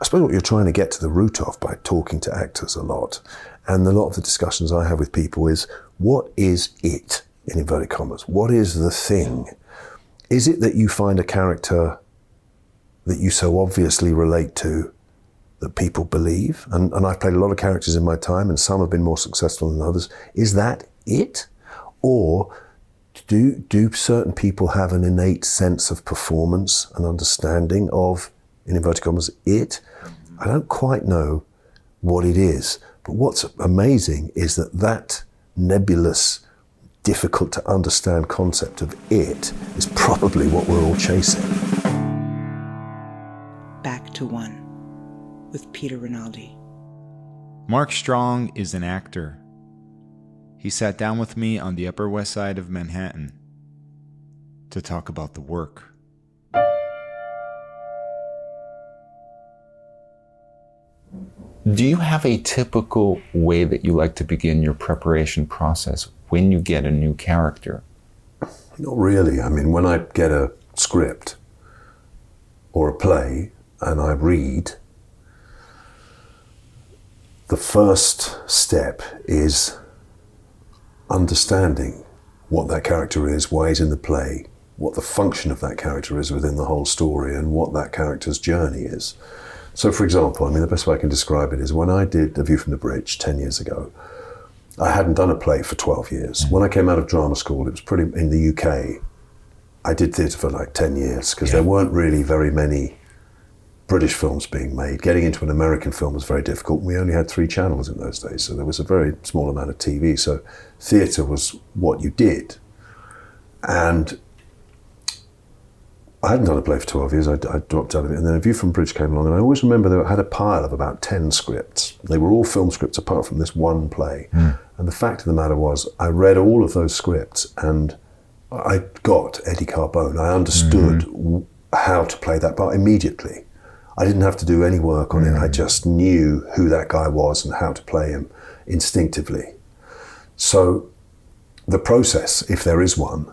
I suppose what you're trying to get to the root of by talking to actors a lot, and a lot of the discussions I have with people is, what is it, in inverted commas? What is the thing? Is it that you find a character that you so obviously relate to that people believe? And I've played a lot of characters in my time, and some have been more successful than others. Is that it? Or do certain people have an innate sense of performance and understanding of, in inverted commas, it? I don't quite know what it is. But what's amazing is that nebulous, difficult to understand concept of it is probably what we're all chasing. Back to One with Peter Rinaldi. Mark Strong is an actor. He sat down with me on the Upper West Side of Manhattan to talk about the work. Do you have a typical way that you like to begin your preparation process when you get a new character? Not really. I mean, when I get a script or a play and I read, the first step is understanding what that character is, why he's in the play, what the function of that character is within the whole story, and what that character's journey is. So, for example, I mean, the best way I can describe it is when I did A View from the Bridge 10 years ago, I hadn't done a play for 12 years. When I came out of drama school, it was pretty, in the UK, I did theatre for like 10 years because there weren't really very many British films being made. Getting into an American film was very difficult. We only had 3 channels in those days, so there was a very small amount of TV. So theatre was what you did. And I hadn't done a play for 12 years. I dropped out of it. And then A View from the Bridge came along, and I always remember that I had a pile of about 10 scripts. They were all film scripts apart from this one play. And the fact of the matter was, I read all of those scripts and I got Eddie Carbone. I understood how to play that part immediately. I didn't have to do any work on it. I just knew who that guy was and how to play him instinctively. So the process, if there is one,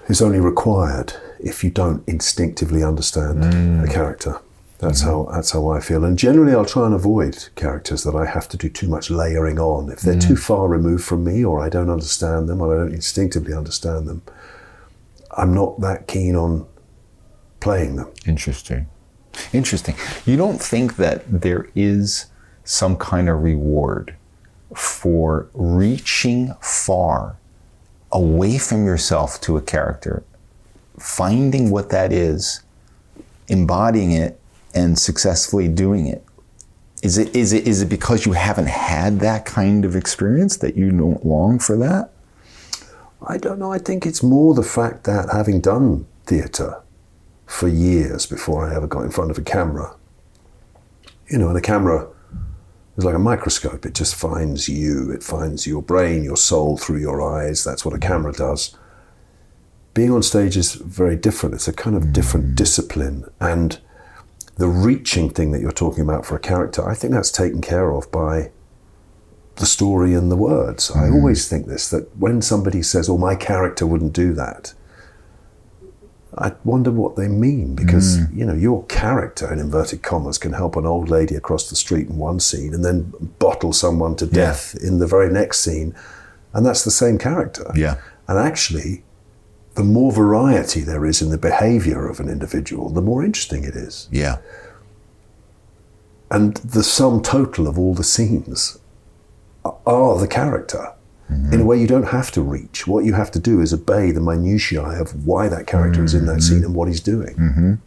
is only required if you don't instinctively understand a character. That's how I feel. And generally I'll try and avoid characters that I have to do too much layering on. If they're too far removed from me, or I don't understand them, or I don't instinctively understand them, I'm not that keen on playing them. Interesting. You don't think that there is some kind of reward for reaching far away from yourself to a character, finding what that is, embodying it, and successfully doing it? Is it because you haven't had that kind of experience that you don't long for that? I don't know. I think it's more the fact that having done theatre for years before I ever got in front of a camera, and a camera is like a microscope. It just finds you. It finds your brain, your soul through your eyes. That's what a camera does. Being on stage is very different. It's a kind of different discipline. And the reaching thing that you're talking about for a character, I think that's taken care of by the story and the words. I always think this, that when somebody says, oh, my character wouldn't do that, I wonder what they mean, because your character, in inverted commas, can help an old lady across the street in one scene and then bottle someone to death in the very next scene, and that's the same character. And actually, the more variety there is in the behavior of an individual, the more interesting it is. And the sum total of all the scenes are the character. In a way you don't have to reach. What you have to do is obey the minutiae of why that character is in that scene and what he's doing.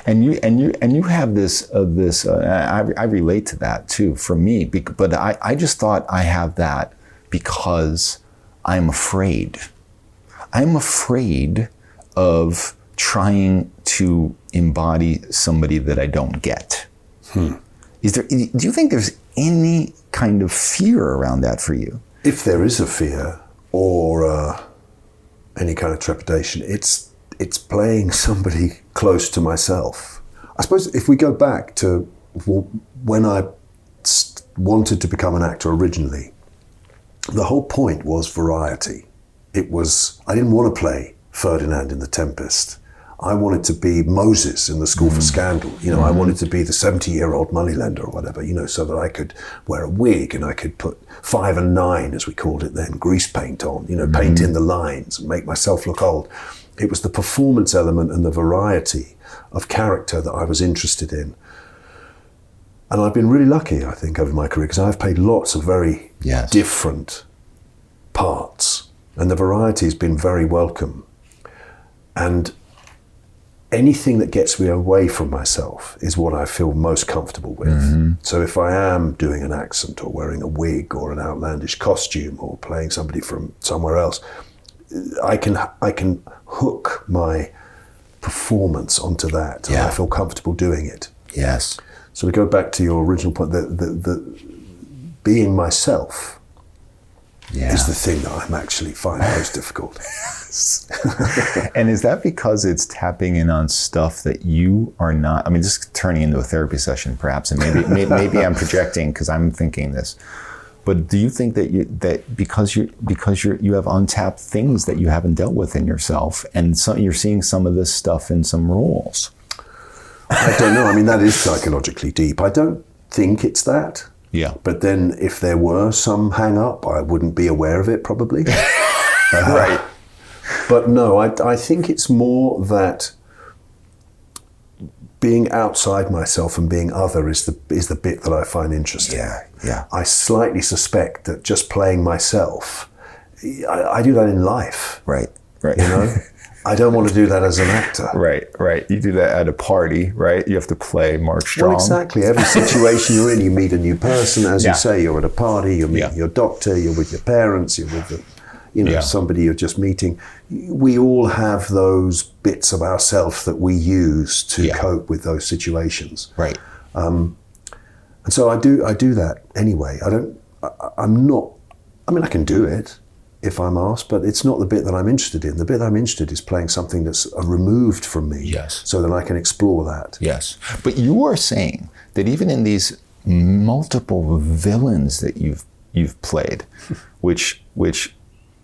And you have this I relate to that too, for me, but I just thought I have that because I'm afraid. I'm afraid of trying to embody somebody that I don't get. Do you think there's any kind of fear around that for you? If there is a fear or any kind of trepidation, it's playing somebody close to myself. I suppose if we go back to when I wanted to become an actor originally, the whole point was variety. I didn't want to play Ferdinand in The Tempest. I wanted to be Moses in the School for Scandal. You know, I wanted to be the 70-year-old moneylender or whatever, you know, so that I could wear a wig and I could put 5 and 9, as we called it then, grease paint on, you know, paint in the lines and make myself look old. It was the performance element and the variety of character that I was interested in. And I've been really lucky, I think, over my career, because I've played lots of very different parts, and the variety has been very welcome. And anything that gets me away from myself is what I feel most comfortable with. So if I am doing an accent or wearing a wig or an outlandish costume or playing somebody from somewhere else, I can hook my performance onto that, and I feel comfortable doing it. Yes. So we go back to your original point, the being myself is the thing that I'm actually finding most difficult. And is that because it's tapping in on stuff that you are not, I mean, just turning into a therapy session perhaps, and maybe I'm projecting because I'm thinking this, but do you think that because you have untapped things that you haven't dealt with in yourself, and you're seeing some of this stuff in some roles? I don't know. I mean, that is psychologically deep. I don't think it's that. Yeah. But then if there were some hang up, I wouldn't be aware of it probably. Right. But no, I think it's more that being outside myself and being other is the bit that I find interesting. Yeah. I slightly suspect that just playing myself, I do that in life. Right. You know? I don't want to do that as an actor. Right. You do that at a party, right? You have to play Mark Strong. Well, exactly. Every situation you're in, you meet a new person. As you say, you're at a party, you're meeting your doctor, you're with your parents, you're with somebody you're just meeting. We all have those bits of ourselves that we use to cope with those situations. Right. And so I do that anyway. I can do it if I'm asked, but it's not the bit that I'm interested in. The bit I'm interested in is playing something that's removed from me, so that I can explore that. Yes, but you are saying that even in these multiple villains that you've played, which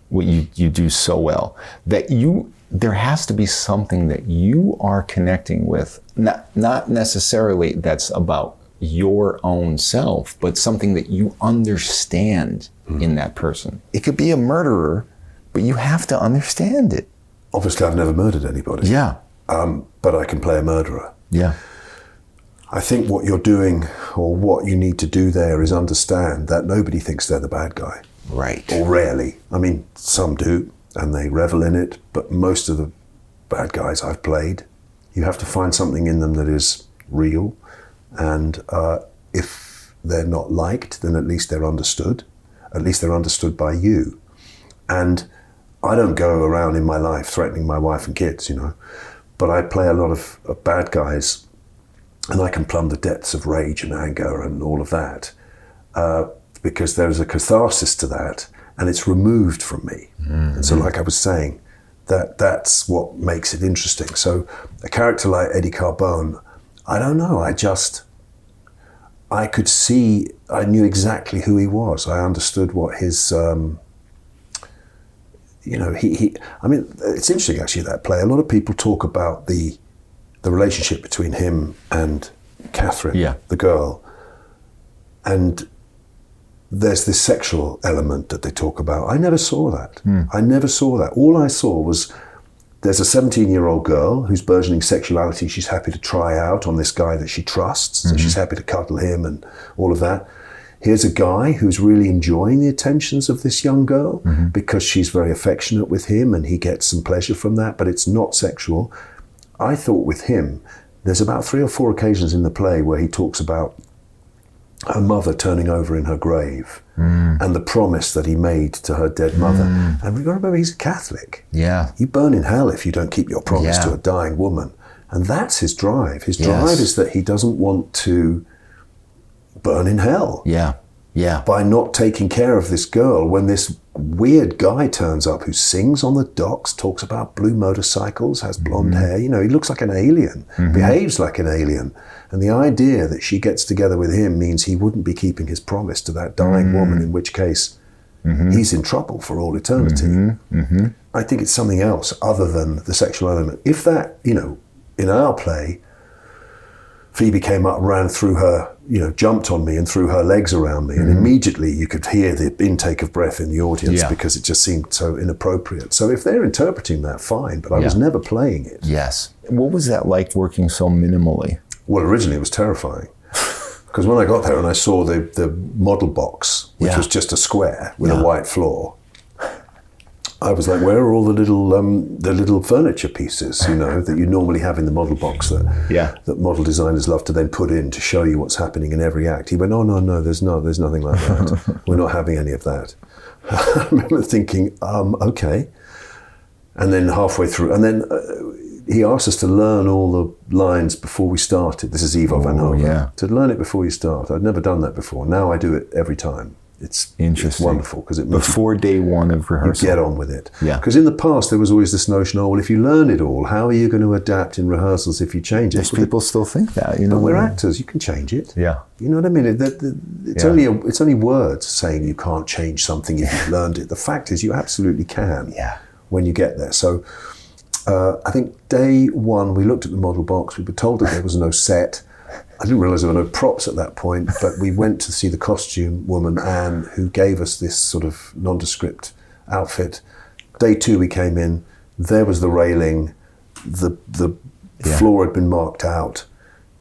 you do so well, that there has to be something that you are connecting with, not necessarily that's about your own self, but something that you understand in that person. It could be a murderer, but you have to understand it. Obviously, I've never murdered anybody. Yeah. But I can play a murderer. Yeah. I think what you're doing, or what you need to do there, is understand that nobody thinks they're the bad guy. Right. Or rarely. I mean, some do, and they revel in it, but most of the bad guys I've played, you have to find something in them that is real, and if they're not liked, then at least they're understood. At least they're understood by you. And I don't go around in my life threatening my wife and kids, you know, but I play a lot of bad guys, and I can plumb the depths of rage and anger and all of that, because there's a catharsis to that, and it's removed from me. And so, like I was saying, that's what makes it interesting. So a character like Eddie Carbone, I don't know, I could see, I knew exactly who he was. I understood what his, I mean, it's interesting actually, that play. A lot of people talk about the relationship between him and Catherine, the girl. And there's this sexual element that they talk about. I never saw that. I never saw that. All I saw was, there's a 17-year-old girl who's burgeoning sexuality. She's happy to try out on this guy that she trusts. So she's happy to cuddle him and all of that. Here's a guy who's really enjoying the attentions of this young girl because she's very affectionate with him, and he gets some pleasure from that, but it's not sexual. I thought with him, there's about 3 or 4 occasions in the play where he talks about her mother turning over in her grave and the promise that he made to her dead mother. And we've got to remember, he's a Catholic. Yeah. You burn in hell if you don't keep your promise to a dying woman. And that's his drive. His drive is that he doesn't want to burn in hell. Yeah. By not taking care of this girl, when this weird guy turns up who sings on the docks, talks about blue motorcycles, has blonde hair, you know, he looks like an alien, behaves like an alien. And the idea that she gets together with him means he wouldn't be keeping his promise to that dying woman, in which case he's in trouble for all eternity. I think it's something else other than the sexual element. If that, in our play, Phoebe came up, ran through her, jumped on me and threw her legs around me, and immediately you could hear the intake of breath in the audience because it just seemed so inappropriate. So if they're interpreting that, fine, but I was never playing it. Yes. What was that like working so minimally? Well, originally it was terrifying. Because when I got there and I saw the model box, which was just a square with a white floor, I was like, where are all the little furniture pieces, that you normally have in the model box that model designers love to then put in to show you what's happening in every act? He went, oh, no, there's nothing like that. We're not having any of that. I remember thinking, okay. And then halfway through, and then he asked us to learn all the lines before we started. This is Ivo Van Hove. To learn it before you start. I'd never done that before. Now I do it every time. It's wonderful because it means before day one of rehearsal. You get on with it. Yeah. Because in the past there was always this notion, well, if you learn it all, how are you going to adapt in rehearsals if you change it? People still think that, But we're actors. You can change it. Yeah. You know what I mean? It's only words saying you can't change something if you've learned it. The fact is, you absolutely can. Yeah. When you get there. So I think day one we looked at the model box. We were told that there was no set. I didn't realise there were no props at that point, but we went to see the costume woman, Anne, who gave us this sort of nondescript outfit. Day two we came in, there was the railing, the floor had been marked out.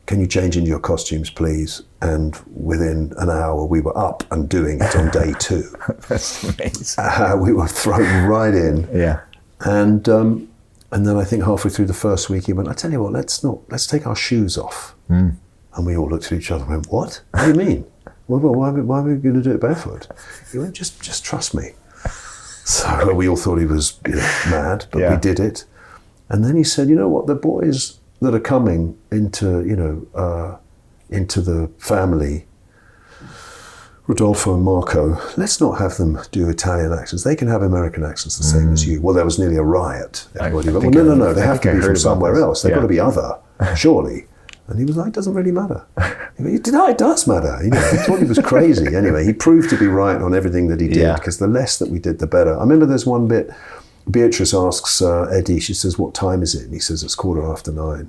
Can you change into your costumes, please? And within an hour we were up and doing it on day two. That's amazing. We were thrown right in. Yeah. And then I think halfway through the first week he went, I tell you what, let's take our shoes off. And we all looked at each other and went, what? What do you mean? Well, why are we going to do it barefoot? He went, just trust me. So we all thought he was mad, but we did it. And then he said, you know what, the boys that are coming into the family, Rodolfo and Marco, let's not have them do Italian accents. They can have American accents the same as you. Well, there was nearly a riot. Everybody went, well, no, they have to be from somewhere else. They've got to be other, surely. And he was like, it doesn't really matter. No, it does matter. He thought he was crazy. Anyway, he proved to be right on everything that he did, because the less that we did, the better. I remember there's one bit, Beatrice asks Eddie, she says, what time is it? And he says, it's 9:15.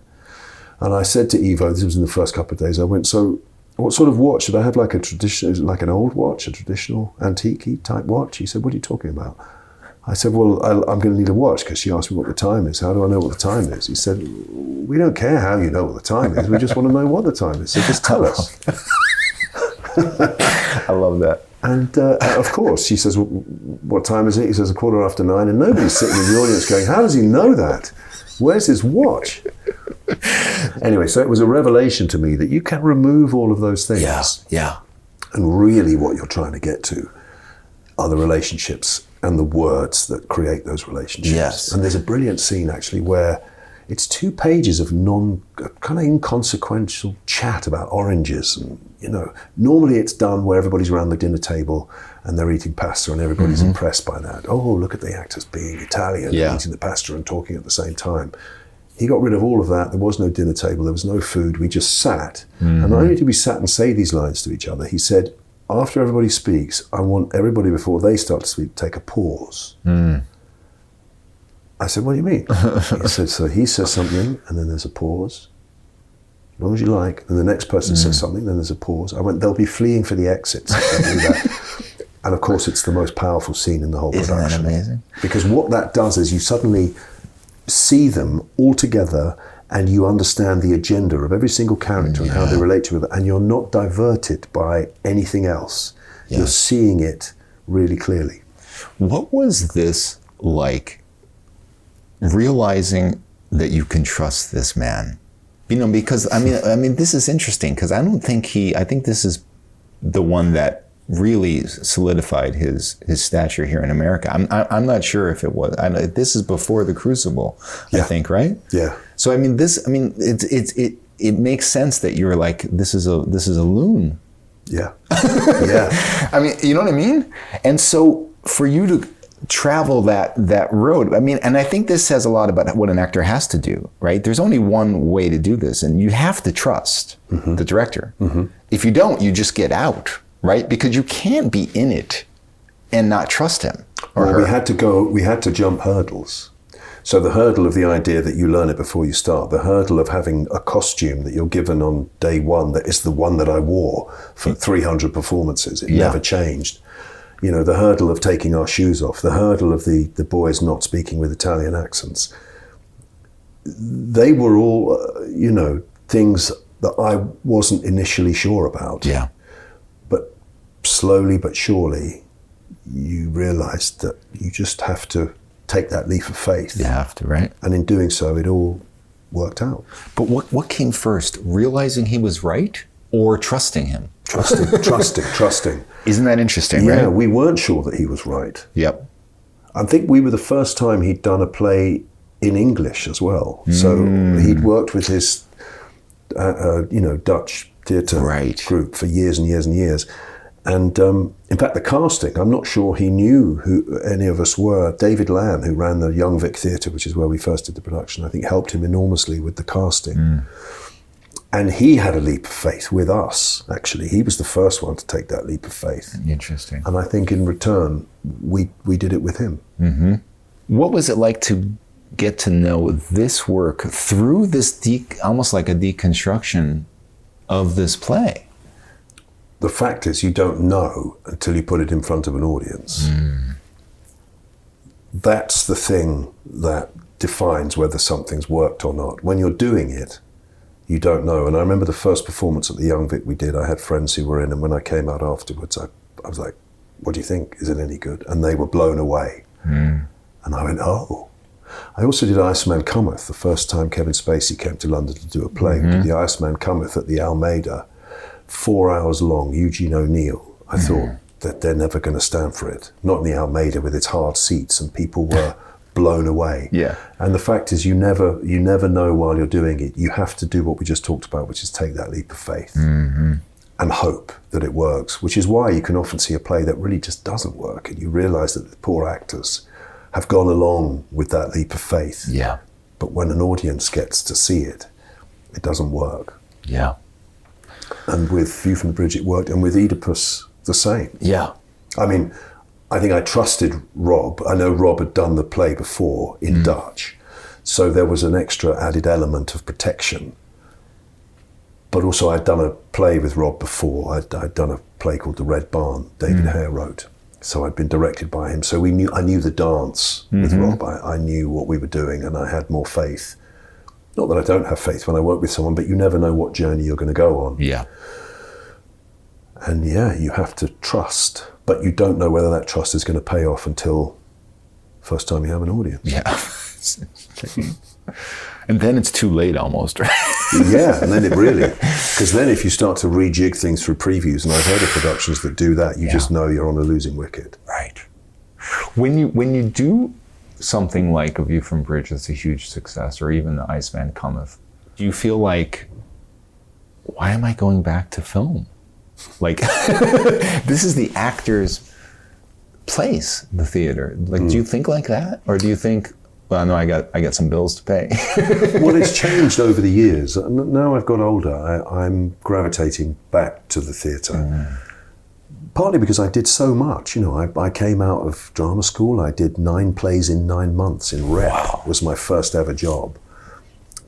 And I said to Ivo, this was in the first couple of days, I went, so what sort of watch? Should I have like a traditional, is it like an old watch, a traditional antique type watch? He said, what are you talking about? I said, well, I'm going to need a watch because she asked me what the time is. How do I know what the time is? He said, we don't care how you know what the time is. We just want to know what the time is. So just tell us. I love that. And of course, she says, well, what time is it? He says, 9:15. And nobody's sitting in the audience going, how does he know that? Where's his watch? Anyway, so it was a revelation to me that you can remove all of those things. Yeah. And really what you're trying to get to are the relationships and the words that create those relationships. Yes. And there's a brilliant scene actually where it's 2 pages of kind of inconsequential chat about oranges. And, normally it's done where everybody's around the dinner table and they're eating pasta and everybody's impressed by that. Oh, look at the actors being Italian, eating the pasta and talking at the same time. He got rid of all of that. There was no dinner table. There was no food. We just sat. And not only did we sat and say these lines to each other, he said, after everybody speaks, I want everybody, before they start to speak, take a pause. I said, what do you mean? He said, so he says something, and then there's a pause. As long as you like. And the next person says something, then there's a pause. I went, they'll be fleeing for the exits if they do that. And of course, it's the most powerful scene in the whole production. Isn't that amazing? Because what that does is you suddenly see them all together and you understand the agenda of every single character and how they relate to it, and you're not diverted by anything else. Yeah. You're seeing it really clearly. What was this like, realizing that you can trust this man? Because I mean, this is interesting because I think this is the one that really solidified his stature here in America. I'm not sure if it was. This is before the Crucible, I think, right? Yeah. So it makes sense that you're like, this is a loon. Yeah. Yeah. I mean, you know what I mean? And so for you to travel that road, and I think this says a lot about what an actor has to do, right? There's only one way to do this, and you have to trust the director. If you don't, you just get out. Right? Because you can't be in it and not trust him or Well, her. we had to jump hurdles. So the hurdle of the idea that you learn it before you start, the hurdle of having a costume that you're given on day one that is the one that I wore for 300 performances. It never changed. You know, the hurdle of taking our shoes off, the hurdle of the boys not speaking with Italian accents. They were all, things that I wasn't initially sure about. Yeah. But slowly but surely, you realize that you just have to take that leap of faith. You have to, right? And in doing so, it all worked out. But what came first? Realizing he was right or trusting him? Trusting. Isn't that interesting, Yeah, right? we weren't sure that he was right. Yep. I think we were the first time he'd done a play in English as well. So he'd worked with his, Dutch theatre group for years and years and years. And in fact, the casting, I'm not sure he knew who any of us were. David Lann, who ran the Young Vic Theatre, which is where we first did the production, I think helped him enormously with the casting. And he had a leap of faith with us, actually. He was the first one to take that leap of faith. Interesting. And I think in return, we did it with him. Mm-hmm. What was it like to get to know this work through this almost like a deconstruction of this play? The fact is, you don't know until you put it in front of an audience. That's the thing that defines whether something's worked or not. When you're doing it, you don't know. And I remember the first performance at the Young Vic we did, I had friends who were in, and when I came out afterwards, I was like, what do you think? Is it any good? And they were blown away. And I went, oh. I also did Iceman Cometh, the first time Kevin Spacey came to London to do a play. We did the Iceman Cometh at the Almeida, 4 hours long, Eugene O'Neill. I thought that they're never going to stand for it. Not in the Almeida with its hard seats, and people were blown away. Yeah. And the fact is, you never know while you're doing it. You have to do what we just talked about, which is take that leap of faith and hope that it works, which is why you can often see a play that really just doesn't work, and you realize that the poor actors have gone along with that leap of faith. Yeah. But when an audience gets to see it, it doesn't work. Yeah. And with View from the Bridge, it worked. And with Oedipus, the same. Yeah. I mean, I think I trusted Rob. I know Rob had done the play before in Dutch. So there was an extra added element of protection. But also I'd done a play with Rob before. I'd done a play called The Red Barn, David Hare wrote. So I'd been directed by him. So I knew the dance with Rob. I knew what we were doing, and I had more faith. Not that I don't have faith when I work with someone, but you never know what journey you're going to go on. Yeah. And you have to trust, but you don't know whether that trust is going to pay off until first time you have an audience. Yeah. And then it's too late almost, right? Yeah, and then it really, because then if you start to rejig things through previews, and I've heard of productions that do that, you just know you're on a losing wicket. Right. When you do something like A View from Bridge that's a huge success, or even The Iceman Cometh, do you feel like, why am I going back to film? Like, this is the actor's place, the theater. Like, do you think like that? Or do you think, well, no, I got some bills to pay? Well, it's changed over the years. Now I've got older, I'm gravitating back to the theatre. Partly because I did so much. I came out of drama school. I did 9 plays in 9 months in Rep. Wow. Was my first ever job.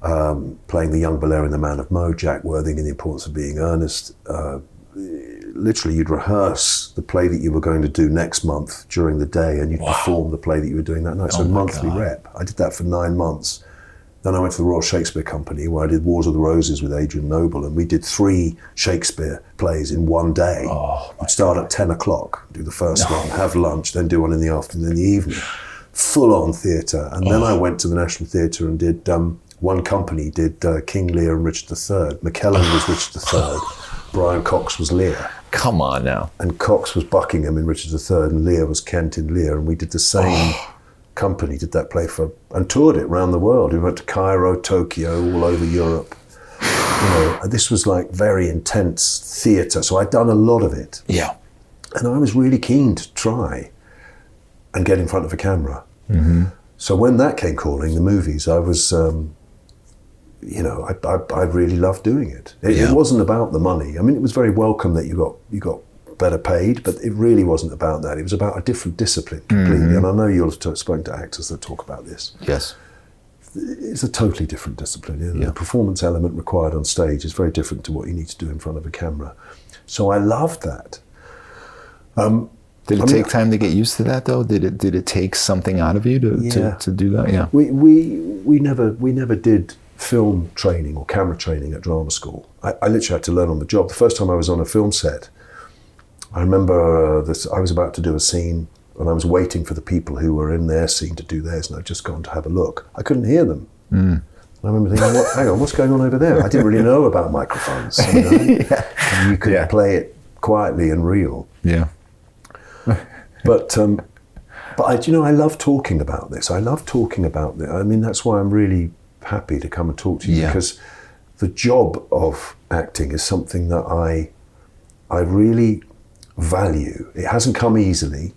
Playing the young Valerian, the Man of Mo, Jack Worthing in The Importance of Being Earnest. Literally, you'd rehearse the play that you were going to do next month during the day, and you'd perform the play that you were doing that night. So monthly rep. I did that for 9 months. Then I went to the Royal Shakespeare Company, where I did Wars of the Roses with Adrian Noble, and we did 3 Shakespeare plays in one day. We'd start at 10 o'clock, do the first one, have lunch, then do one in the afternoon, in the evening. Full-on theatre. And then I went to the National Theatre and did, one company did King Lear and Richard III. McKellen was Richard III. Brian Cox was Lear. Come on now. And Cox was Buckingham in Richard III, and Lear was Kent in Lear, and we did the same company, did that play and toured it around the world. We went to Cairo, Tokyo, all over Europe. This was like very intense theatre, so I'd done a lot of it. Yeah. And I was really keen to try and get in front of a camera. So when that came calling, the movies, I was... I really loved doing it. It wasn't about the money. I mean, it was very welcome that you got better paid, but it really wasn't about that. It was about a different discipline completely. And I know you'll have spoken to actors that talk about this. Yes. It's a totally different discipline. You know? Yeah. The performance element required on stage is very different to what you need to do in front of a camera. So I loved that. Did it take time to get used to that, though? Did it take something out of you to do that? Yeah. We never did film training or camera training at drama school. I literally had to learn on the job. The first time I was on a film set, I remember I was about to do a scene and I was waiting for the people who were in their scene to do theirs, and I'd just gone to have a look. I couldn't hear them. I remember thinking, hang on, what's going on over there? I didn't really know about microphones. You know? And you could play it quietly and real. Yeah. But I love talking about this. I love talking about this. I mean, that's why I'm really happy to come and talk to you, because the job of acting is something that I really value. It hasn't come easily.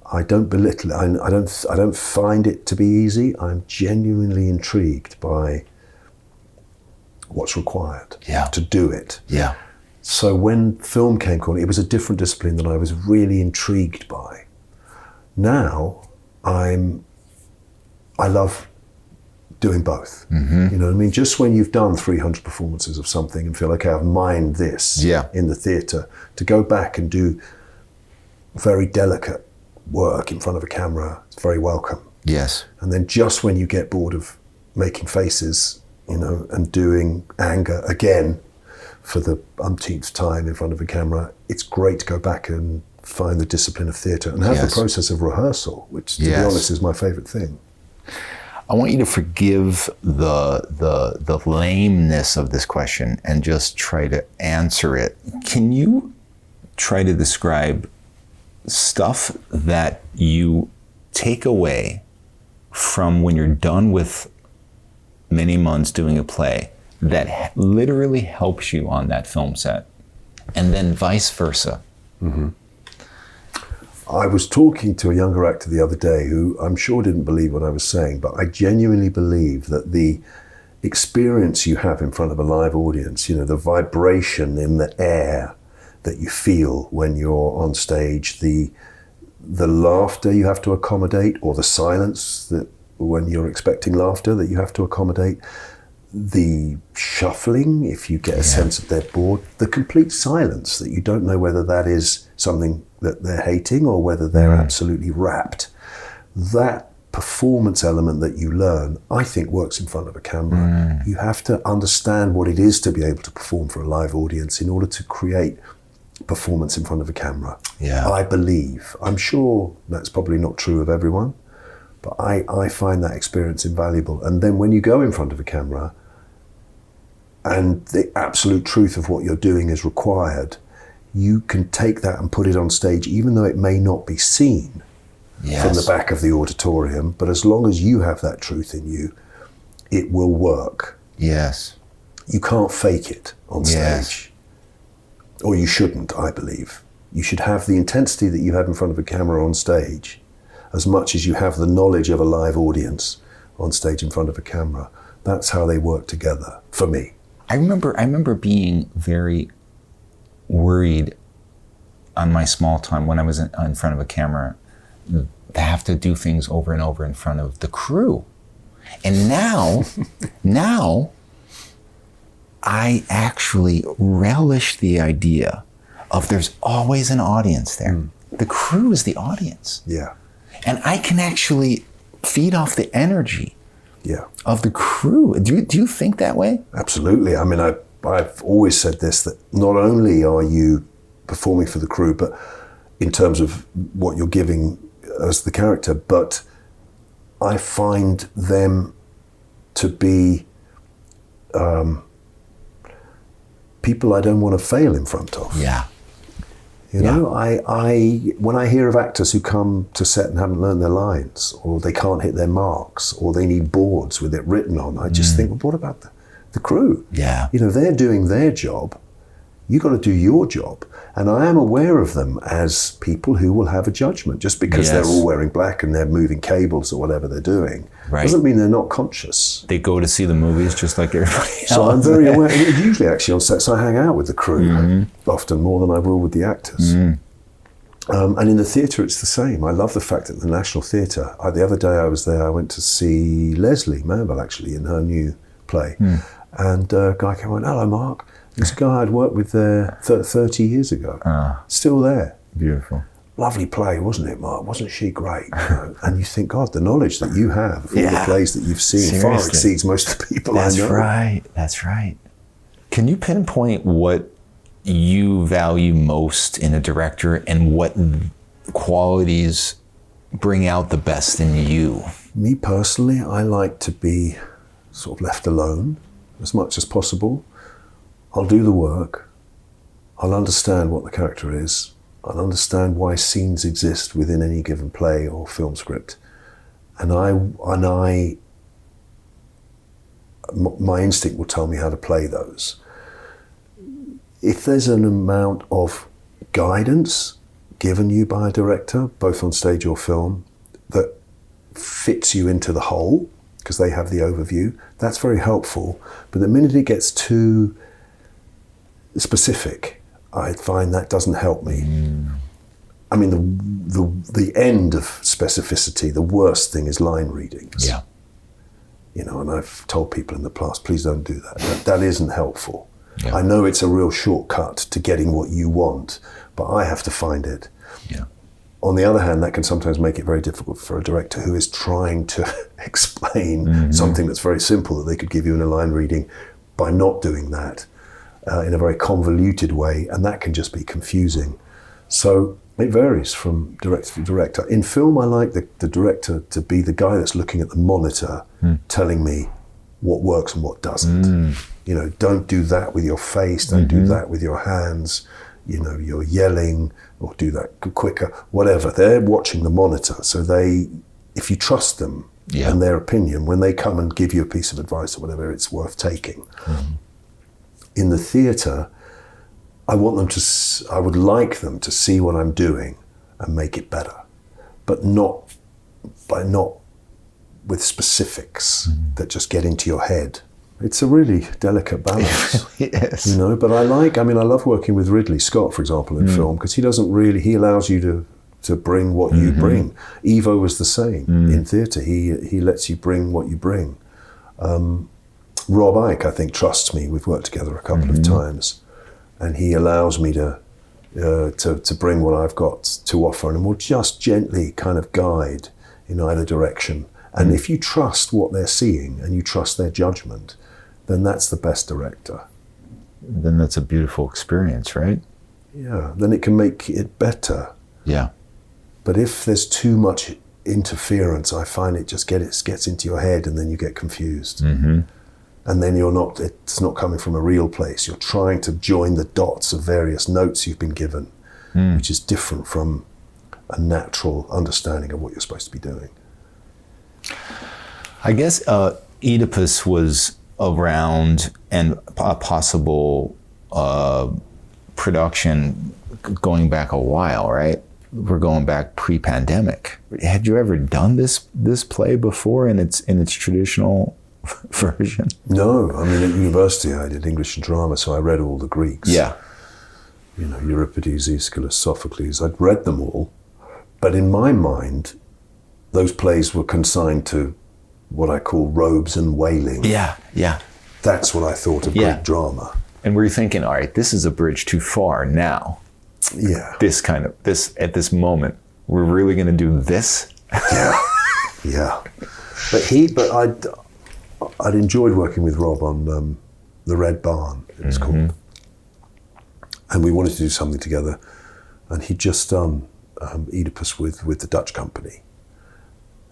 I don't belittle it. I don't find it to be easy. I'm genuinely intrigued by what's required to do it. Yeah. So when film came calling, it was a different discipline that I was really intrigued by. Now I love doing both. You know what I mean? Just when you've done 300 performances of something and feel, okay, I've mined this in the theatre, to go back and do very delicate work in front of a camera, it's very welcome. Yes. And then just when you get bored of making faces, you know, and doing anger again for the umpteenth time in front of a camera, it's great to go back and find the discipline of theatre and have the process of rehearsal, which, to be honest, is my favourite thing. I want you to forgive the lameness of this question and just try to answer it. Can you try to describe stuff that you take away from when you're done with many months doing a play that literally helps you on that film set, and then vice versa? I was talking to a younger actor the other day who I'm sure didn't believe what I was saying, but I genuinely believe that the experience you have in front of a live audience, you know, the vibration in the air that you feel when you're on stage, the laughter you have to accommodate, or the silence that when you're expecting laughter that you have to accommodate, the shuffling if you get a sense that they're bored, the complete silence that you don't know whether that is something that they're hating or whether they're absolutely rapt. That performance element that you learn, I think, works in front of a camera. You have to understand what it is to be able to perform for a live audience in order to create performance in front of a camera. I believe. I'm sure that's probably not true of everyone, but I find that experience invaluable. And then when you go in front of a camera and the absolute truth of what you're doing is required, you can take that and put it on stage, even though it may not be seen from the back of the auditorium. But as long as you have that truth in you, it will work. You can't fake it on stage. Or you shouldn't, I believe. You should have the intensity that you have in front of a camera on stage as much as you have the knowledge of a live audience on stage in front of a camera. That's how they work together, for me. I remember being very worried on my small time when I was in front of a camera to have to do things over and over in front of the crew. And now I actually relish the idea of there's always an audience there. The crew is the audience. And I can actually feed off the energy of the crew. Do you think that way? Absolutely. I mean, I've always said this, that not only are you performing for the crew, but in terms of what you're giving as the character, but I find them to be people I don't want to fail in front of. You know, when I hear of actors who come to set and haven't learned their lines, or they can't hit their marks, or they need boards with it written on, I just think, well, what about the crew? You know, they're doing their job. You got to do your job. And I am aware of them as people who will have a judgment. Just because they're all wearing black and they're moving cables or whatever they're doing, doesn't mean they're not conscious. They go to see the movies just like everybody else. So I'm very aware. Usually actually on sets I hang out with the crew, often more than I will with the actors. And in the theatre it's the same. I love the fact that the National Theatre, the other day I was there, I went to see Leslie Manville actually in her new play. And a guy came and went, "Hello, Mark." This guy I'd worked with there 30 years ago. Still there. Beautiful. Lovely play, wasn't it, Mark? Wasn't she great? You know? And you think, God, the knowledge that you have of all the plays that you've seen far exceeds most of the people I know. That's right. Can you pinpoint what you value most in a director and what qualities bring out the best in you? Me personally, I like to be sort of left alone as much as possible. I'll do the work. I'll understand what the character is. I'll understand why scenes exist within any given play or film script. And my instinct will tell me how to play those. If there's an amount of guidance given you by a director, both on stage or film, that fits you into the whole, because they have the overview, that's very helpful. But the minute it gets too specific, I find that doesn't help me. I mean, the end of specificity, the worst thing is line readings. Yeah. You know, and I've told people in the past, please don't do that. That isn't helpful. Yeah. I know it's a real shortcut to getting what you want, but I have to find it. Yeah. On the other hand, that can sometimes make it very difficult for a director who is trying to explain something that's very simple that they could give you in a line reading by not doing that in a very convoluted way, and that can just be confusing. So it varies from director to director. In film, I like the director to be the guy that's looking at the monitor, telling me what works and what doesn't. You know, don't do that with your face, don't do that with your hands. You know, you're yelling, or do that quicker, whatever. They're watching the monitor, so if you trust them and their opinion, when they come and give you a piece of advice or whatever, it's worth taking. In the theatre, I would like them to see what I'm doing and make it better, but not with specifics that just get into your head. It's a really delicate balance. Yes. You know, but I love working with Ridley Scott, for example, in film, because he allows you to bring what you bring. Evo was the same in theatre. He lets you bring what you bring. Rob Icke, I think, trusts me. We've worked together a couple of times, and he allows me to bring what I've got to offer, and will just gently kind of guide in either direction. And if you trust what they're seeing and you trust their judgment, then that's the best director. Then that's a beautiful experience, right? Yeah, then it can make it better. Yeah. But if there's too much interference, I find it just gets into your head, and then you get confused. And then it's not coming from a real place. You're trying to join the dots of various notes you've been given, which is different from a natural understanding of what you're supposed to be doing. I guess Oedipus was around, and a possible production going back a while, right? We're going back pre-pandemic. Had you ever done this play before in its traditional version? No, I mean, at university I did English and drama, so I read all the Greeks. Yeah. You know, Euripides, Aeschylus, Sophocles. I'd read them all, but in my mind, those plays were consigned to what I call robes and wailing. Yeah. That's what I thought of Greek drama. And were you thinking, all right, this is a bridge too far now? Yeah. At this moment, we're really going to do this? Yeah. But I'd enjoyed working with Rob on The Red Barn, it was called. And we wanted to do something together. And he'd just done Oedipus with the Dutch company.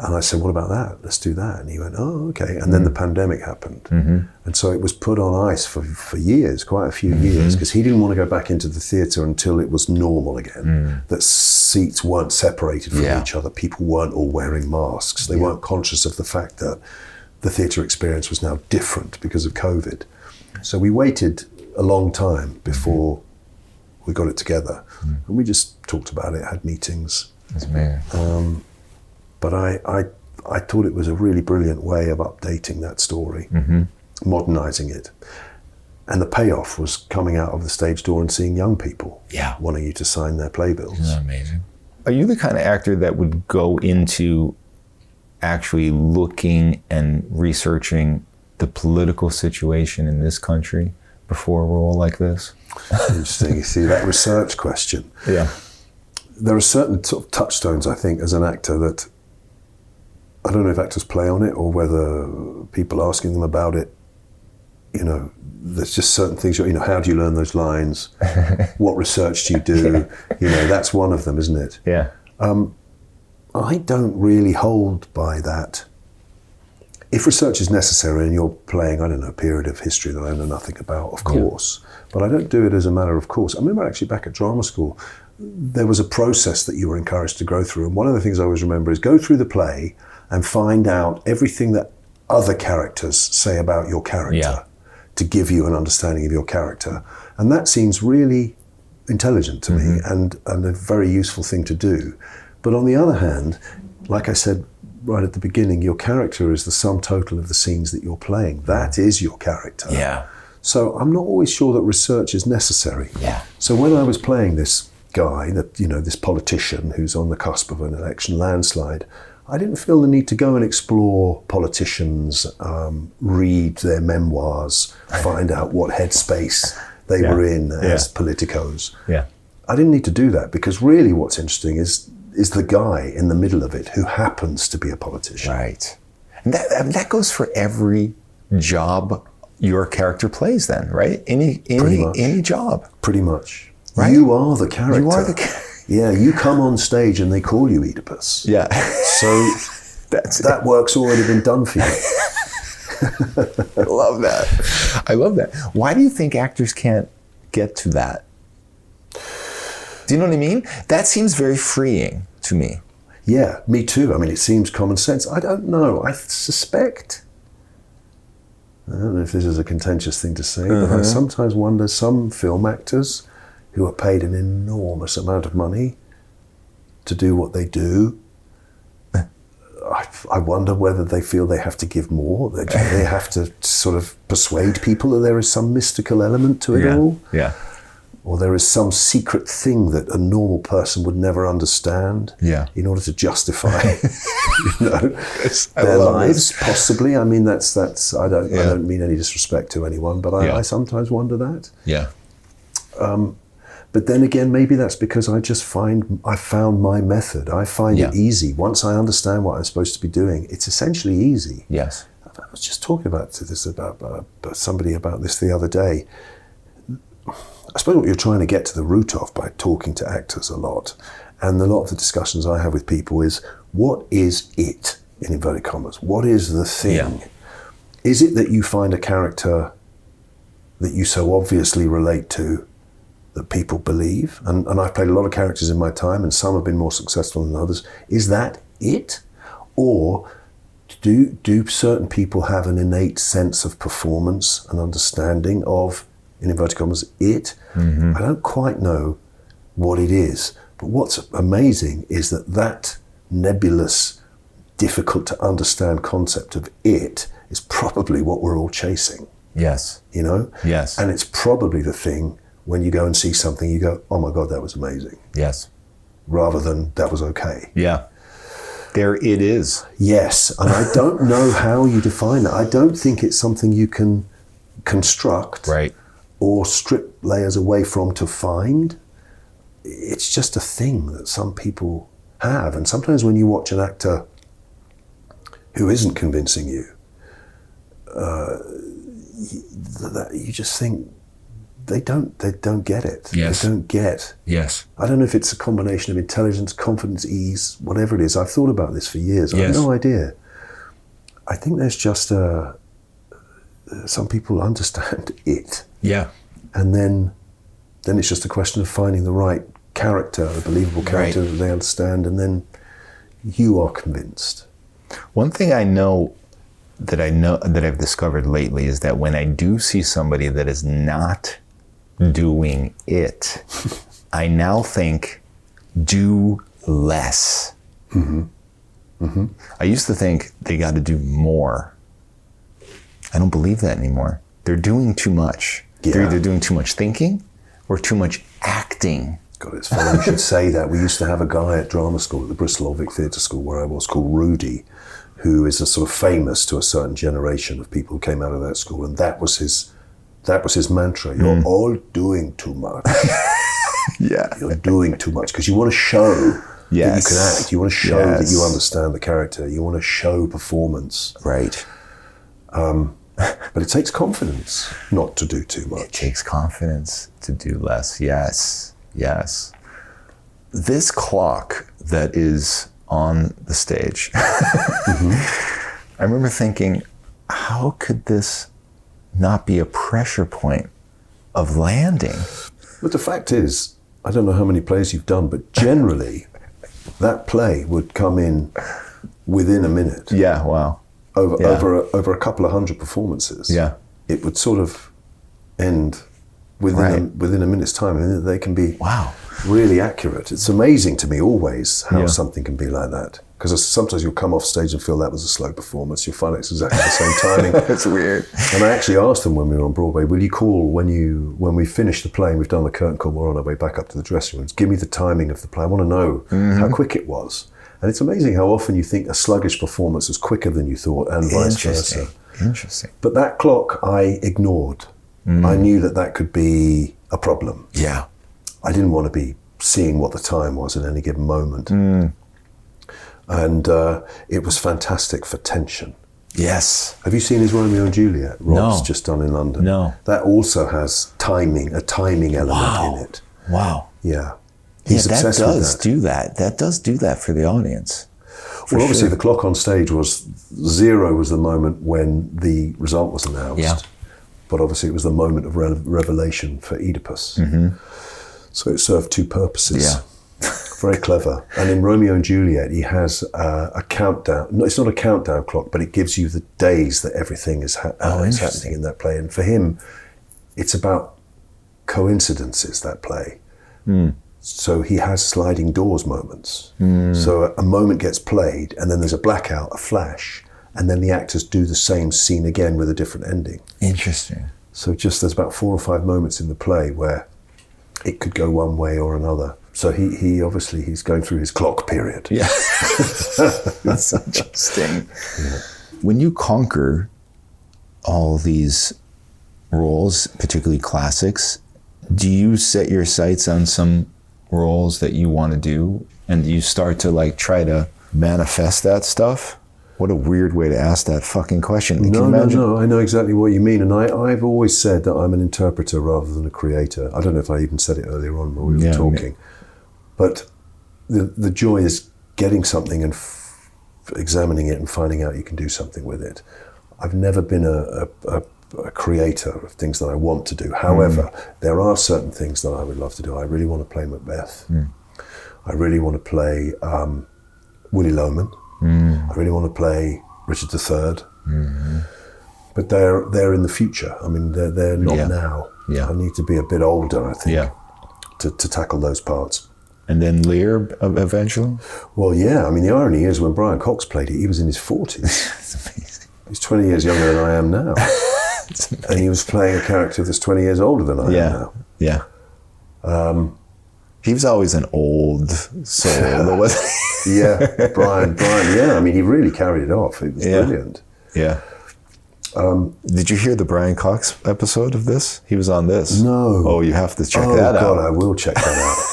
And I said, what about that? Let's do that. And he went, oh, okay. And then the pandemic happened. And so it was put on ice for years, quite a few years, because he didn't want to go back into the theatre until it was normal again, that seats weren't separated from each other. People weren't all wearing masks. They weren't conscious of the fact that the theatre experience was now different because of COVID. So we waited a long time before we got it together. And we just talked about it, had meetings. That's amazing. But I thought it was a really brilliant way of updating that story, modernizing it. And the payoff was coming out of the stage door and seeing young people wanting you to sign their playbills. Isn't that amazing? Are you the kind of actor that would go into actually looking and researching the political situation in this country before a role like this? Interesting. You see, that research question. Yeah. There are certain sort of touchstones, I think, as an actor that I don't know if actors play on it or whether people asking them about it, you know, there's just certain things, you know, how do you learn those lines? What research do you do? You know, that's one of them, isn't it? Yeah. I don't really hold by that. If research is necessary and you're playing, I don't know, a period of history that I know nothing about, of course, but I don't do it as a matter of course. I remember actually back at drama school, there was a process that you were encouraged to go through. And one of the things I always remember is go through the play and find out everything that other characters say about your character to give you an understanding of your character. And that seems really intelligent to me and a very useful thing to do. But on the other hand, like I said right at the beginning, your character is the sum total of the scenes that you're playing. That is your character. Yeah. So I'm not always sure that research is necessary. Yeah. So when I was playing this guy, that, you know, this politician who's on the cusp of an election landslide, I didn't feel the need to go and explore politicians, read their memoirs, find out what headspace they were in as politicos. Yeah. I didn't need to do that because really what's interesting is the guy in the middle of it who happens to be a politician. Right. And that goes for every job your character plays then, right? Any job. Pretty much. Right? You are the character. You are the character. Yeah, you come on stage and they call you Oedipus. Yeah. So that work's already been done for you. I love that. I love that. Why do you think actors can't get to that? Do you know what I mean? That seems very freeing to me. Yeah, me too. I mean, it seems common sense. I don't know. I suspect, I don't know if this is a contentious thing to say, but I sometimes wonder some film actors who are paid an enormous amount of money to do what they do, I wonder whether they feel they have to give more. They have to sort of persuade people that there is some mystical element to it all. Yeah. Or there is some secret thing that a normal person would never understand in order to justify their lives, possibly. I mean, that's I don't mean any disrespect to anyone, but I sometimes wonder that. Yeah. But then again, maybe that's because I found my method. I find it easy. Once I understand what I'm supposed to be doing, it's essentially easy. Yes. I was just talking about somebody about this the other day. I suppose what you're trying to get to the root of by talking to actors a lot, and a lot of the discussions I have with people is, what is it, in inverted commas? What is the thing? Yeah. Is it that you find a character that you so obviously relate to that people believe? And I've played a lot of characters in my time, and some have been more successful than others. Is that it? Or do certain people have an innate sense of performance and understanding of, in inverted commas, it? I don't quite know what it is. But what's amazing is that nebulous, difficult to understand concept of it is probably what we're all chasing. Yes. You know? Yes. And it's probably the thing when you go and see something, you go, oh my God, that was amazing. Yes. Rather than that was okay. Yeah. There it is. Yes. And I don't know how you define that. I don't think it's something you can construct. Right. Or strip layers away from to find. It's just a thing that some people have. And sometimes when you watch an actor who isn't convincing you, you just think they don't get it. Yes. They don't get. Yes. I don't know if it's a combination of intelligence, confidence, ease, whatever it is. I've thought about this for years. I have no idea. I think there's just some people understand it. Yeah. And then it's just a question of finding the right character, a believable character that they understand, and then you are convinced. One thing I know that I've discovered lately is that when I do see somebody that is not doing it. I now think, do less. I used to think they got to do more. I don't believe that anymore. They're doing too much. Yeah. They're either doing too much thinking or too much acting. God, it's funny you should say that. We used to have a guy at drama school, at the Bristol Old Vic Theatre School, where I was, called Rudy, who is a sort of famous to a certain generation of people who came out of that school, and that was his mantra. You're all doing too much. Yeah. You're doing too much because you want to show that you can act. You want to show that you understand the character. You want to show performance. Right. But it takes confidence not to do too much. It takes confidence to do less. Yes. Yes. This clock that is on the stage, I remember thinking, how could this not be a pressure point of landing? But the fact is, I don't know how many plays you've done, but generally, that play would come in within a minute. Yeah, wow. Over a couple of hundred performances. Yeah. It would sort of end within a minute's time. I mean, they can be really accurate. It's amazing to me always how something can be like that. Because sometimes you'll come off stage and feel that was a slow performance. You'll find it's exactly the same timing. It's weird. And I actually asked them when we were on Broadway, will you call when we finish the play and we've done the curtain call, we're on our way back up to the dressing rooms, give me the timing of the play. I want to know how quick it was. And it's amazing how often you think a sluggish performance was quicker than you thought, and vice versa. Interesting. But that clock I ignored. I knew that could be a problem. Yeah. I didn't want to be seeing what the time was at any given moment. And it was fantastic for tension. Yes. Have you seen his Romeo and Juliet? Rob's just done in London. No. That also has a timing element in it. Wow. Yeah. He's that obsessed does with that. do that. That does do that for the audience. Well, obviously the clock on stage was 0 was the moment when the result was announced. Yeah. But obviously it was the moment of revelation for Oedipus. So it served two purposes. Yeah. Very clever. And in Romeo and Juliet, he has a countdown. No, it's not a countdown clock, but it gives you the days that everything is happening in that play. And for him, it's about coincidences, that play. So he has sliding doors moments. So a moment gets played, and then there's a blackout, a flash, and then the actors do the same scene again with a different ending. Interesting. So there's about 4 or 5 moments in the play where it could go one way or another. So he obviously he's going through his clock period. Yeah. That's interesting. Yeah. When you conquer all these roles, particularly classics, do you set your sights on some roles that you want to do, and do you start to try to manifest that stuff? What a weird way to ask that fucking question. No, I know exactly what you mean. And I've always said that I'm an interpreter rather than a creator. I don't know if I even said it earlier on when we were talking. But the joy is getting something and examining it and finding out you can do something with it. I've never been a creator of things that I want to do. However, there are certain things that I would love to do. I really want to play Macbeth. I really want to play Willy Loman. I really want to play Richard III, but they're in the future. I mean, they're not now. Yeah. I need to be a bit older, I think, to tackle those parts. And then Lear eventually? Well, yeah. I mean, the irony is when Brian Cox played it, he was in his 40s. That's amazing. He's 20 years younger than I am now. And he was playing a character that's 20 years older than I am now. Yeah. He was always an old soul, wasn't he? Yeah, Brian, yeah. I mean, he really carried it off. It was brilliant. Yeah. Did you hear the Brian Cox episode of this? He was on this. No. Oh, you have to check that out. Oh, God, I will check that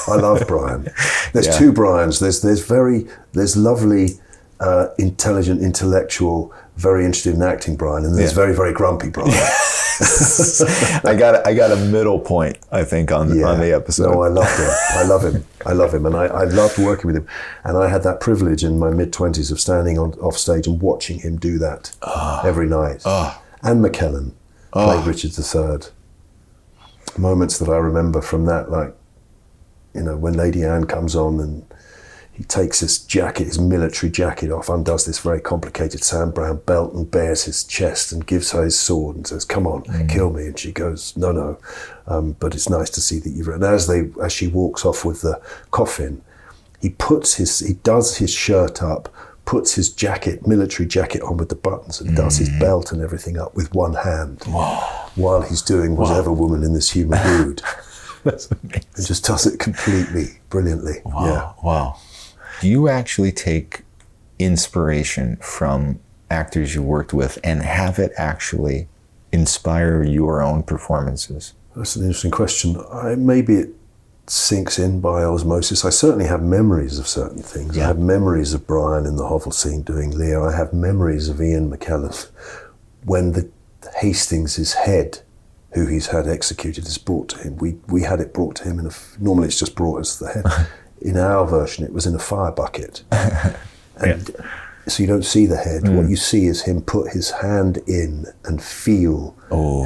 out. I love Brian. There's two Brians. There's lovely, intelligent, intellectual, very interested in acting Brian, and there's very, very grumpy Brian. I got a middle point, I think, on the episode. No, I loved him. I love him. And I loved working with him. And I had that privilege in my mid-20s of standing off stage and watching him do that every night. And McKellen played Richard III. Moments that I remember from that, when Lady Anne comes on and he takes his jacket, his military jacket off, undoes this very complicated sand brown belt and bares his chest and gives her his sword and says, "Come on, kill me." And she goes, "No, but it's nice to see that you've..." And as she walks off with the coffin, he does his shirt up, puts his military jacket on with the buttons, and does his belt and everything up with one hand. Wow. While he's doing Was Ever Woman in This Human Brood. That's amazing. And just does it completely, brilliantly. Wow. Yeah. Wow. Do you actually take inspiration from actors you worked with and have it actually inspire your own performances? That's an interesting question. Maybe it sinks in by osmosis. I certainly have memories of certain things. Yeah. I have memories of Brian in the Hovel scene doing Lear. I have memories of Ian McKellen when the Hastings' head, who he's had executed, is brought to him. We had it brought to him normally it's just brought as the head. In our version, it was in a fire bucket. And so you don't see the head. What you see is him put his hand in and feel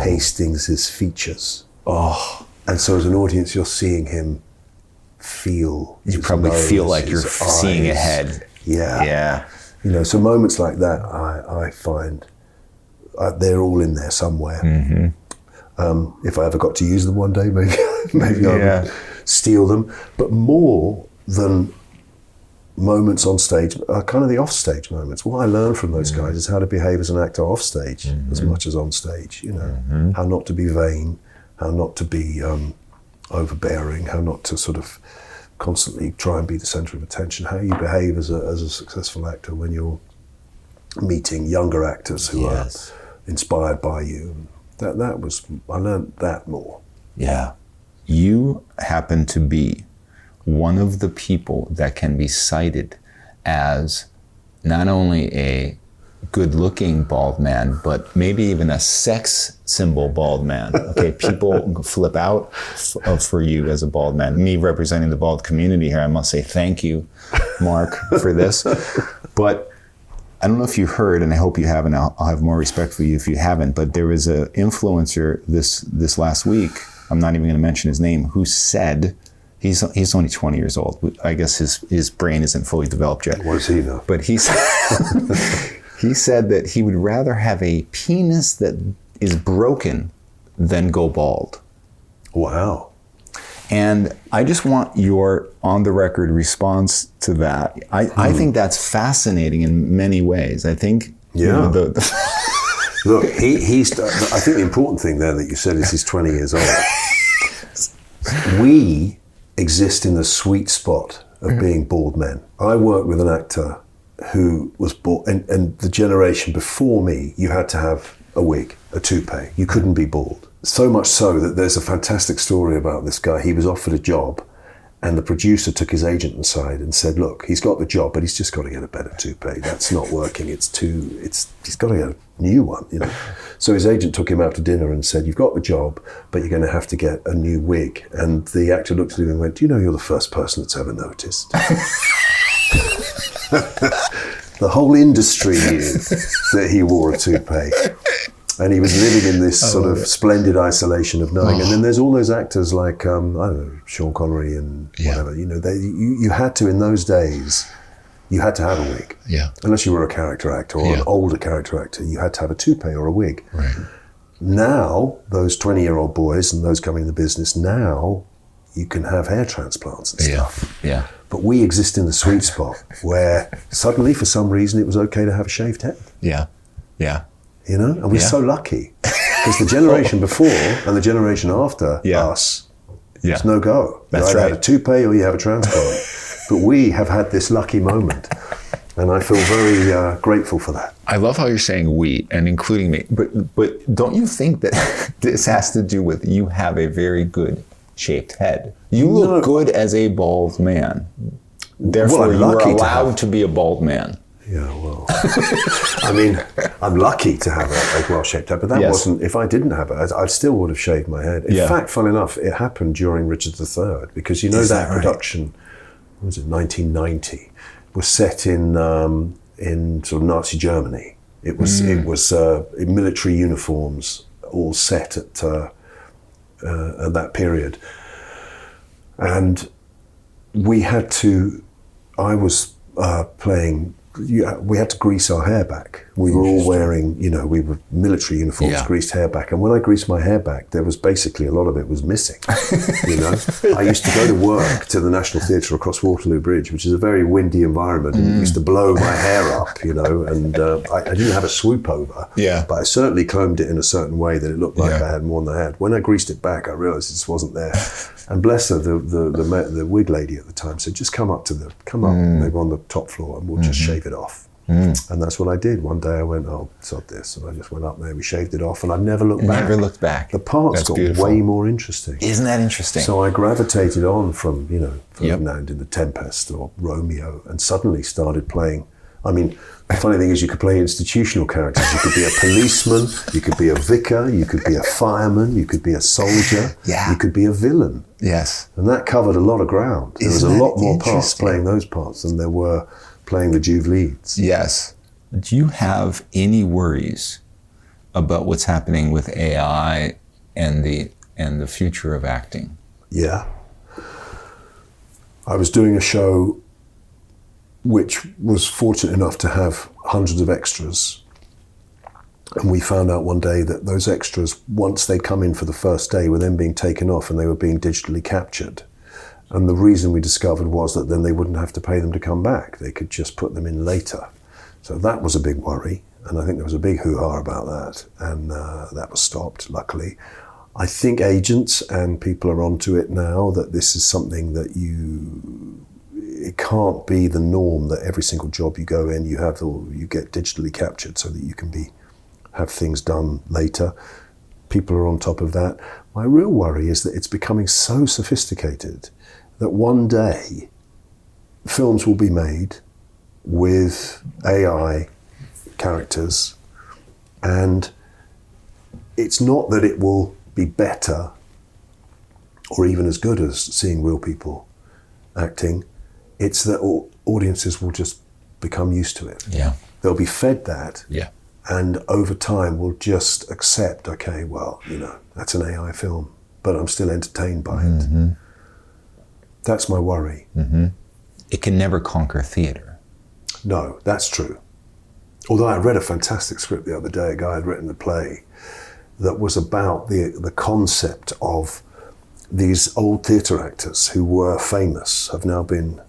Hastings' features. Oh. And so as an audience, you're seeing him feel. You his probably nose, feel like you're his seeing a eyes. head. Yeah. Yeah. You know, so moments like that, I find they're all in there somewhere. If I ever got to use them one day, maybe I would steal them. But more than moments on stage are kind of the off-stage moments. What I learned from those guys is how to behave as an actor off-stage as much as on stage. You know, how not to be vain, how not to be overbearing, how not to sort of constantly try and be the centre of attention, how you behave as a successful actor when you're meeting younger actors who are inspired by you. I learned that more. Yeah. You happen to be one of the people that can be cited as not only a good-looking bald man, but maybe even a sex symbol bald man. Okay, people flip out for you as a bald man. Me representing the bald community here, I must say thank you, Mark, for this. But I don't know if you heard, and I hope you haven't. I'll have more respect for you if you haven't. But there was an influencer this last week. I'm not even going to mention his name. Who said he's only 20 years old. I guess his brain isn't fully developed yet. What does he know? But he said that he would rather have a penis that is broken than go bald. Wow. And I just want your on-the-record response to that. I think that's fascinating in many ways. I think, Look, he's. I think the important thing there that you said is he's 20 years old. We exist in the sweet spot of being bald men. I worked with an actor who was bald, and the generation before me, you had to have a wig, a toupee. You couldn't be bald. So much so that there's a fantastic story about this guy. He was offered a job, and the producer took his agent aside and said, "Look, he's got the job, but he's just got to get a better toupee. That's not working. He's got to get a new one, you know." So his agent took him out to dinner and said, "You've got the job, but you're going to have to get a new wig." And the actor looked at him and went, "Do you know you're the first person that's ever noticed?" The whole industry knew that he wore a toupee. And he was living in this sort of splendid isolation of knowing. And then there's all those actors like, I don't know, Sean Connery and whatever. You know, you had to, in those days, you had to have a wig. Yeah. Unless you were a character actor or an older character actor, you had to have a toupee or a wig. Right. Now, those 20-year-old boys and those coming in the business, now you can have hair transplants and stuff. Yeah. But we exist in the sweet spot where suddenly, for some reason, it was okay to have a shaved head. Yeah. Yeah. You know, and we're so lucky because the generation before and the generation after us, it's no go. That's you either right. have a toupee or you have a transplant. But we have had this lucky moment, and I feel very grateful for that. I love how you're saying we and including me, but don't you think that this has to do with you have a very good shaped head? You look good as a bald man. Therefore, you are allowed to be a bald man. Yeah, well, I mean, I'm lucky to have a well-shaped head, but that wasn't, if I didn't have it, I still would have shaved my head. In fact, fun enough, it happened during Richard III, because you know that production, what was it, 1990, was set in sort of Nazi Germany. It was in military uniforms, all set at that period. And we had to I was playing. We had to grease our hair back. We were all wearing, we were military uniforms, greased hair back. And when I greased my hair back, there was basically a lot of it was missing. I used to go to work to the National Theatre across Waterloo Bridge, which is a very windy environment, and it used to blow my hair up, and I didn't have a swoop over, but I certainly combed it in a certain way that it looked like I had more than I had. When I greased it back, I realised it just wasn't there. And bless her, the wig lady at the time said, just come up. They were on the top floor, and we'll just shave it off. And that's what I did. One day I went, oh, sod this. And I just went up there, we shaved it off, and I never looked back. Never looked back. The parts got way more interesting. Isn't that interesting? So I gravitated on from, Ferdinand in The Tempest or Romeo, and suddenly started playing. I mean, the funny thing is you could play institutional characters. You could be a policeman, you could be a vicar, you could be a fireman, you could be a soldier, you could be a villain. Yes. And that covered a lot of ground. There was a lot more parts playing those parts than there were playing the Juve leads. Yes. Do you have any worries about what's happening with AI and the future of acting? Yeah. I was doing a show which was fortunate enough to have hundreds of extras. And we found out one day that those extras, once they'd come in for the first day, were then being taken off and they were being digitally captured. And the reason we discovered was that then they wouldn't have to pay them to come back. They could just put them in later. So that was a big worry. And I think there was a big hoo-ha about that. And that was stopped, luckily. I think agents and people are onto it now, that this is something that it can't be the norm that every single job you go in, you get digitally captured so that you can have things done later. People are on top of that. My real worry is that it's becoming so sophisticated that one day films will be made with AI characters, and it's not that it will be better or even as good as seeing real people acting. It's that audiences will just become used to it. Yeah. They'll be fed that. Yeah. And over time will just accept, okay, well, that's an AI film, but I'm still entertained by it. That's my worry. It can never conquer theater. No, that's true. Although I read a fantastic script the other day, a guy had written a play that was about the concept of these old theatre actors who were famous, have now been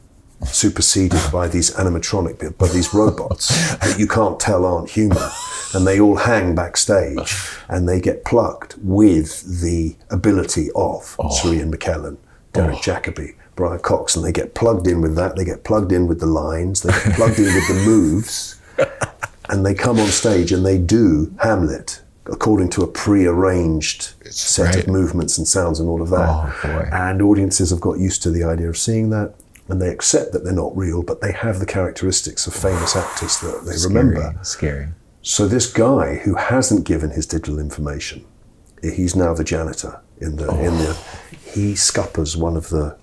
superseded by these animatronic, by these robots that you can't tell aren't human. And they all hang backstage and they get plugged with the ability of Sir Ian McKellen, Derek Jacobi, Brian Cox, and they get plugged in with that. They get plugged in with the lines, they get plugged in with the moves, and they come on stage and they do Hamlet according to a pre-arranged set of movements and sounds and all of that. Oh, boy. And audiences have got used to the idea of seeing that, and they accept that they're not real, but they have the characteristics of famous actors that they remember. Scary. So this guy who hasn't given his digital information, he's now the janitor he scuppers one of the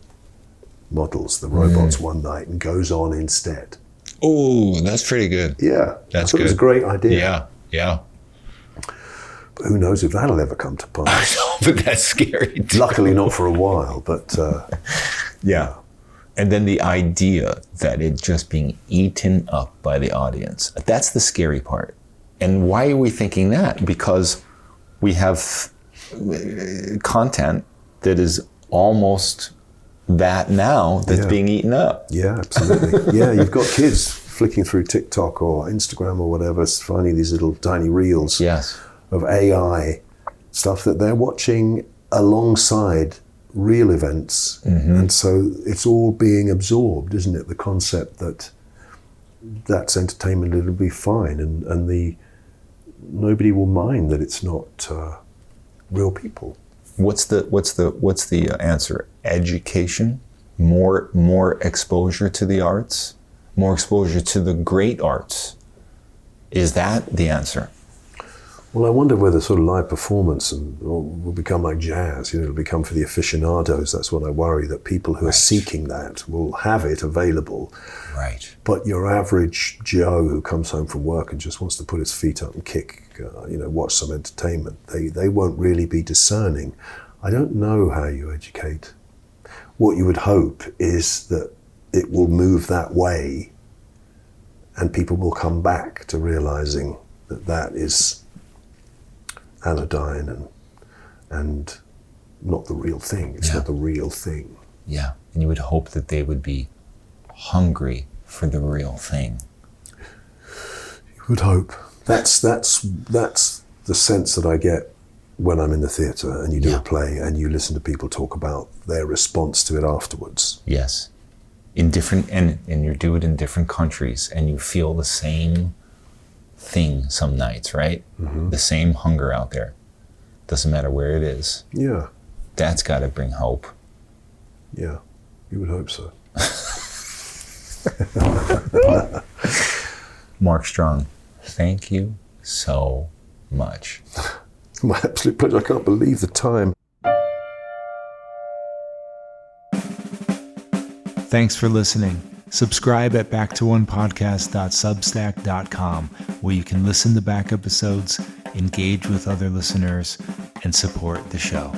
models, the robots, one night and goes on instead. Oh, that's pretty good. Yeah. That's good. It was a great idea. Yeah. But who knows if that'll ever come to pass. I know, but that's scary too. Luckily not for a while, but... yeah. And then the idea that it just being eaten up by the audience. That's the scary part. And why are we thinking that? Because we have content that is almost that now that's being eaten up. Yeah, absolutely. Yeah, you've got kids flicking through TikTok or Instagram or whatever, finding these little tiny reels of AI stuff that they're watching alongside real events. And so it's all being absorbed, isn't it? The concept that that's entertainment, it'll be fine, and nobody will mind that it's not real people. What's the answer? Education, more exposure to the arts, more exposure to the great arts. Is that the answer? Well, I wonder whether sort of live performance will become like jazz. It'll become for the aficionados. That's what I worry, that people who are seeking that will have it available. Right. But your average Joe who comes home from work and just wants to put his feet up and kick, watch some entertainment, they won't really be discerning. I don't know how you educate. What you would hope is that it will move that way, and people will come back to realizing that that is anodyne and not the real thing. It's not the real thing. Yeah, and you would hope that they would be hungry for the real thing. You would hope. That's the sense that I get when I'm in the theatre and you do a play and you listen to people talk about their response to it afterwards. Yes. In different, and you do it in different countries, and you feel the same thing some nights, right? The same hunger out there. Doesn't matter where it is. Yeah. That's got to bring hope. Yeah, you would hope so. Mark Strong, thank you so much. My absolute pleasure. I can't believe the time. Thanks for listening. Subscribe at backtoonepodcast.substack.com, where you can listen to back episodes, engage with other listeners, and support the show.